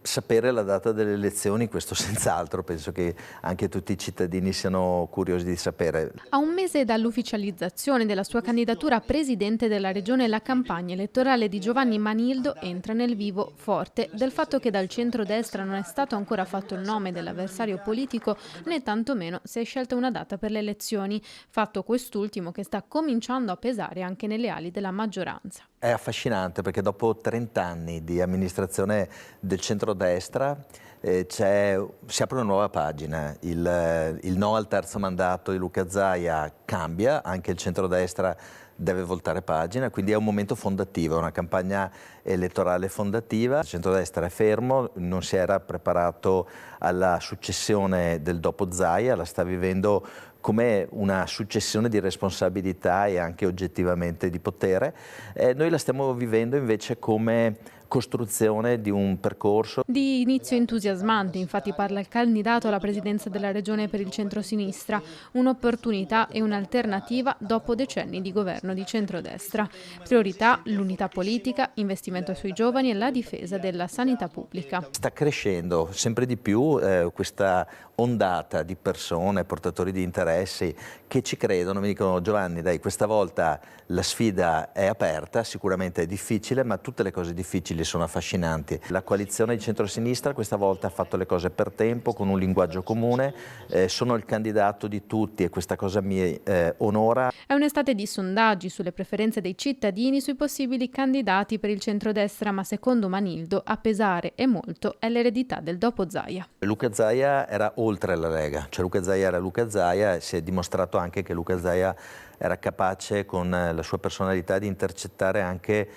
Sapere la data delle elezioni, questo senz'altro, penso che anche tutti i cittadini siano curiosi di sapere. A un mese dall'ufficializzazione della sua candidatura a presidente della regione, la campagna elettorale di Giovanni Manildo entra nel vivo forte del fatto che dal centrodestra non è stato ancora fatto il nome dell'avversario politico, né tantomeno si è scelta una data per le elezioni, fatto quest'ultimo che sta cominciando a pesare anche nelle ali della maggioranza. È affascinante perché dopo 30 anni di amministrazione del centrodestra si apre una nuova pagina. Il no al terzo mandato di Luca Zaia cambia, anche il centrodestra deve voltare pagina, quindi è un momento fondativo, è una campagna elettorale fondativa. Il centrodestra è fermo, non si era preparato alla successione del dopo Zaia, la sta vivendo come una successione di responsabilità e anche oggettivamente di potere. Noi la stiamo vivendo invece come costruzione di un percorso. Di inizio entusiasmante, infatti, parla il candidato alla presidenza della regione per il centrosinistra, un'opportunità e un'alternativa dopo decenni di governo di centrodestra. Priorità: l'unità politica, investimento sui giovani e la difesa della sanità pubblica. Sta crescendo sempre di più questa ondata di persone, portatori di interessi che ci credono, mi dicono: Giovanni, dai, questa volta la sfida è aperta, sicuramente è difficile, ma tutte le cose difficili sono affascinanti. La coalizione di centrosinistra questa volta ha fatto le cose per tempo, con un linguaggio comune, sono il candidato di tutti e questa cosa mi onora. È un'estate di sondaggi sulle preferenze dei cittadini sui possibili candidati per il centrodestra, ma secondo Manildo a pesare e molto è l'eredità del dopo Zaia. Luca Zaia era oltre la Lega, cioè Luca Zaia era Luca Zaia e si è dimostrato anche che Luca Zaia era capace con la sua personalità di intercettare anche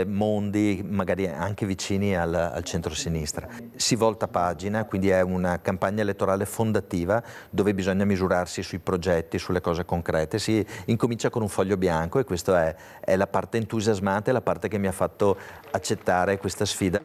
mondi magari anche vicini al centro-sinistra. Si volta pagina, quindi è una campagna elettorale fondativa dove bisogna misurarsi sui progetti, sulle cose concrete. Si incomincia con un foglio bianco e questa è la parte entusiasmante, la parte che mi ha fatto accettare questa sfida.